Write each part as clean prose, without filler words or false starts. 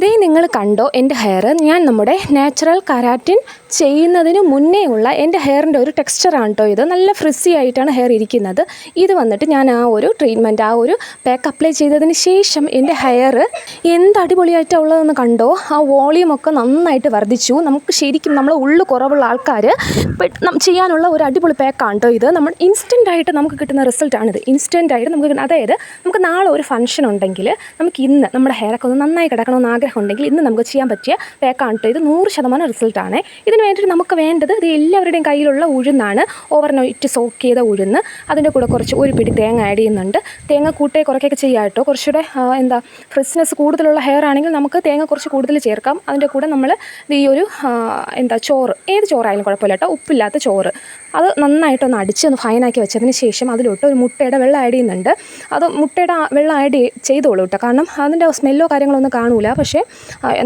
ദേ നിങ്ങൾ കണ്ടോ എൻ്റെ ഹെയർ ഞാൻ നമ്മുടെ നാച്ചുറൽ കെരാറ്റിൻ ചെയ്യുന്നതിന് മുന്നേ ഉള്ള എൻ്റെ ഹെയറിൻ്റെ ഒരു ടെക്സ്ചറാണ് കേട്ടോ ഇത്. നല്ല ഫ്രിസി ആയിട്ടാണ് ഹെയർ ഇരിക്കുന്നത്. ഇത് വന്നിട്ട് ഞാൻ ആ ഒരു ട്രീറ്റ്മെൻറ്റ് ആ ഒരു പാക്ക് അപ്ലൈ ചെയ്തതിന് ശേഷം എൻ്റെ ഹെയർ എന്ത് അടിപൊളിയായിട്ടാണ് ഉള്ളതെന്ന് കണ്ടോ. ആ വോളിയമൊക്കെ നന്നായിട്ട് വർദ്ധിച്ചു. നമുക്ക് ശരിക്കും നമ്മൾ ഉള്ളു കുറവുള്ള ആൾക്കാർ ചെയ്യാനുള്ള ഒരു അടിപൊളി പാക്കാണ് കേട്ടോ ഇത്. നമ്മൾ ഇൻസ്റ്റൻ്റായിട്ട് നമുക്ക് കിട്ടുന്ന റിസൾട്ടാണിത്. ഇൻസ്റ്റൻ്റായിട്ട് നമുക്ക് അതായത് നമുക്ക് നാളെ ഒരു ഫംഗ്ഷൻ ഉണ്ടെങ്കിൽ നമുക്ക് ഇന്ന് നമ്മുടെ ഹെയറൊക്കെ ഒന്ന് നന്നായി കിടക്കണമെന്ന് ആഗ്രഹം ഉണ്ടെങ്കിൽ ഇന്ന് നമുക്ക് ചെയ്യാൻ പറ്റിയ പാക്കാണ് കേട്ടോ ഇത്. 100% റിസൾട്ടാണ്. ഇതിന് വേണ്ടിയിട്ട് നമുക്ക് വേണ്ടത് ഇത് എല്ലാവരുടെയും കയ്യിലുള്ള ഉഴുന്നാണ്. ഓവർനൈറ്റ് സോക്ക് ചെയ്ത ഉഴുന്ന്. അതിൻ്റെ കൂടെ കുറച്ച് ഒരു പിടി തേങ്ങ ആഡ് ചെയ്യുന്നുണ്ട്. തേങ്ങ കൂട്ടേ കുറയ്ക്കൊക്കെ ചെയ്യാം കേട്ടോ. കുറച്ചുകൂടെ ഫ്രഷ്നെസ് കൂടുതലുള്ള ഹെയർ ആണെങ്കിൽ നമുക്ക് തേങ്ങ കുറച്ച് കൂടുതൽ ചേർക്കാം. അതിൻ്റെ കൂടെ നമ്മൾ ഈ ഒരു ചോറ്, ഏത് ചോറായാലും കുഴപ്പമില്ല കേട്ടോ, ഉപ്പില്ലാത്ത ചോറ്, അത് നന്നായിട്ടൊന്ന് അടിച്ച് ഒന്ന് ഫൈനാക്കി വെച്ചതിന് ശേഷം അതിലോട്ട് ഒരു മുട്ടയുടെ വെള്ളം ആഡ് ചെയ്യുന്നുണ്ട്. അത് മുട്ടയുടെ വെള്ളം ആഡ് ചെയ്തോളൂ കേട്ടോ. കാരണം അതിൻ്റെ സ്മെല്ലോ കാര്യങ്ങളോ ഒന്നും കാണൂല. പക്ഷേ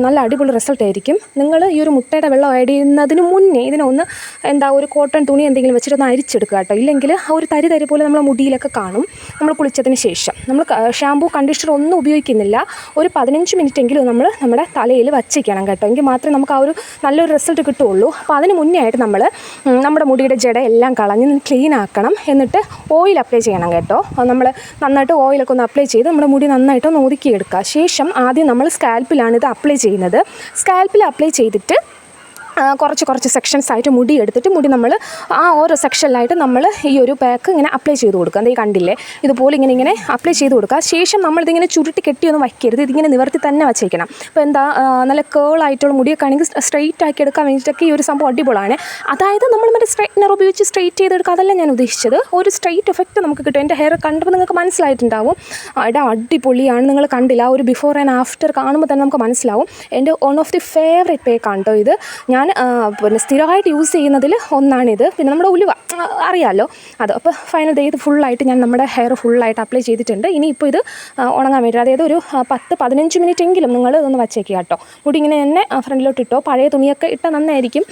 നല്ല അടിപൊളി റിസൾട്ട് ആയിരിക്കും. നിങ്ങൾ ഈ ഒരു മുട്ടയുടെ വെള്ളം ആഡ് ചെയ്യുന്നതിന് മുന്നേ ഇതിനൊന്ന് ഒരു കോട്ടൺ തുണി എന്തെങ്കിലും വെച്ചിട്ടൊന്ന് അരിച്ചെടുക്കുക കേട്ടോ. ഇല്ലെങ്കിൽ ആ ഒരു തരി പോലെ നമ്മളെ മുടിയിലൊക്കെ കാണും. നമ്മൾ കുളിച്ചതിന് ശേഷം നമ്മൾ ഷാമ്പൂ കണ്ടീഷണർ ഒന്നും ഉപയോഗിക്കുന്നില്ല. ഒരു 15 മിനിറ്റെങ്കിലും നമ്മൾ നമ്മുടെ തലയിൽ വച്ചിരിക്കണം കേട്ടോ. എങ്കിൽ മാത്രമേ നമുക്ക് ആ ഒരു നല്ലൊരു റിസൾട്ട് കിട്ടുകയുള്ളൂ. അപ്പോൾ അതിന് മുന്നേ ആയിട്ട് നമ്മൾ നമ്മുടെ മുടിയുടെ ജട എല്ലാം കളഞ്ഞ് ക്ലീൻ ആക്കണം. എന്നിട്ട് ഓയിൽ അപ്ലൈ ചെയ്യണം കേട്ടോ. നമ്മൾ നന്നായിട്ട് ഓയിലൊക്കെ ഒന്ന് അപ്ലൈ ചെയ്ത് നമ്മുടെ മുടി നന്നായിട്ടൊന്ന് ഒതുക്കിയെടുക്കുക. ശേഷം ആദ്യം നമ്മൾ സ്കാൽപ്പിലാണ് ഇത് അപ്ലൈ ചെയ്യുന്നത്. സ്കാൽപ്പിൽ അപ്ലൈ ചെയ്തിട്ട് കുറച്ച് സെക്ഷൻസ് ആയിട്ട് മുടി എടുത്തിട്ട് മുടി നമ്മൾ ആ ഓരോ സെക്ഷനിലായിട്ട് നമ്മൾ ഈ ഒരു പാക്ക് ഇങ്ങനെ അപ്ലൈ ചെയ്ത് കൊടുക്കുക. എന്താ കണ്ടില്ലേ, ഇതുപോലെ ഇങ്ങനെ അപ്ലൈ ചെയ്ത് കൊടുക്കുക. ശേഷം നമ്മളിതിങ്ങനെ ചുരുട്ടി കെട്ടിയൊന്നും വയ്ക്കരുത്. ഇതിങ്ങനെ നിവർത്തി തന്നെ വച്ചേക്കണം. ഇപ്പോൾ നല്ല കേളായിട്ടുള്ള മുടിയൊക്കെ ആണെങ്കിൽ സ്ട്രെയിറ്റ് ആക്കി എടുക്കാൻ വേണ്ടിയിട്ടൊക്കെ ഈ ഒരു സംഭവം അടിപൊളിയാണ്. അതായത് നമ്മൾ മറ്റേ സ്ട്രെയിറ്റ്നർ ഉപയോഗിച്ച് സ്ട്രെയിറ്റ് ചെയ്തെടുക്കുക, അതല്ല ഞാൻ ഉദ്ദേശിച്ചത്. ഒരു സ്ട്രെയിറ്റ് എഫക്റ്റ് നമുക്ക് കിട്ടും. എൻ്റെ ഹെയർ കണ്ടപ്പോൾ നിങ്ങൾക്ക് മനസ്സിലായിട്ടുണ്ടാവും. അടിപൊളിയാണ്. നിങ്ങൾ കണ്ടില്ല, ഒരു ബിഫോർ ആൻഡ് ആഫ്റ്റർ കാണുമ്പോൾ തന്നെ നമുക്ക് മനസ്സിലാവും. എൻ്റെ വൺ ഓഫ് ദി ഫേവറേറ്റ് പേക്കാണ് കേട്ടോ ഇത്. ഞാൻ പിന്നെ സ്ഥിരമായിട്ട് യൂസ് ചെയ്യുന്നതിൽ ഒന്നാണിത്. പിന്നെ നമ്മുടെ ഉലുവ അറിയാമല്ലോ അത്. അപ്പോൾ ഫൈനൽ ഇത് ഫുള്ളായിട്ട് ഞാൻ നമ്മുടെ ഹെയർ ഫുള്ളായിട്ട് അപ്ലൈ ചെയ്തിട്ടുണ്ട്. ഇനിയിപ്പോൾ ഇത് ഉണങ്ങാൻ വേണ്ടി അതായത് ഒരു 10-15 മിനിറ്റ് എങ്കിലും നിങ്ങൾ ഇതൊന്ന് വച്ചേക്കുക കേട്ടോ. മുടി ഇങ്ങനെ തന്നെ ഫ്രണ്ടിലോട്ട് ഇട്ടോ. പഴയ തുണിയൊക്കെ ഇട്ടാൽ നന്നായിരിക്കും,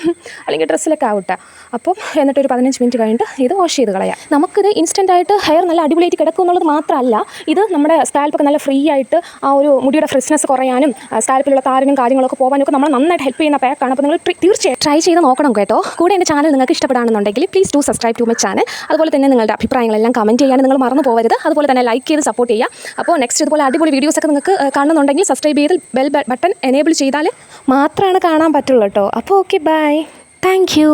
അല്ലെങ്കിൽ ഡ്രസ്സിലൊക്കെ ആവട്ടെ. അപ്പോൾ എന്നിട്ടൊരു 15 മിനിറ്റ് കഴിഞ്ഞിട്ട് ഇത് വാഷ് ചെയ്ത് കളയാം. നമുക്കിത് ഇൻസ്റ്റൻ്റായിട്ട് ഹെയർ നല്ല അടിപൊളിയായിട്ട് കിടക്കും എന്നുള്ളത് മാത്രമല്ല, ഇത് നമ്മുടെ സ്കാൽപ്പൊക്കെ നല്ല ഫ്രീ ആയിട്ട് ആ ഒരു മുടിയുടെ ഫ്രഷ്നെസ് കുറയാനും സ്കാൽപ്പിലുള്ള താരനും കാര്യങ്ങളൊക്കെ പോകാനൊക്കെ നമ്മൾ നന്നായിട്ട് ഹെൽപ്പ് ചെയ്യുന്ന പാക്കാണ്. അപ്പോൾ നിങ്ങൾ തീർച്ചയായും ട്രൈ ചെയ്ത് നോക്കണം കേട്ടോ. കൂടെ എൻ്റെ ചാനൽ നിങ്ങൾക്ക് ഇഷ്ടപ്പെടുകയാണെന്നുണ്ടെങ്കിൽ please do subscribe to my channel. അതുപോലെ തന്നെ നിങ്ങളുടെ അഭിപ്രായങ്ങളെല്ലാം കമൻറ്റ് ചെയ്യാൻ നിങ്ങൾ മറന്നു പോകരുത്. അതുപോലെ തന്നെ ലൈക്ക് ചെയ്ത് സപ്പോർട്ട് ചെയ്യുക. അപ്പോൾ നെക്സ്റ്റ് ഇതുപോലെ അടിപൊളി വീഡിയോസൊക്കെ നിങ്ങൾക്ക് കാണുന്നുണ്ടെങ്കിൽ സബ്സ്ക്രൈബ് ചെയ്ത് ബെൽ ബട്ടൺ എനേബിൾ ചെയ്താൽ മാത്രമാണ് കാണാൻ പറ്റുള്ളൂ കേട്ടോ. അപ്പോൾ ഓക്കെ, ബൈ, താങ്ക് യു.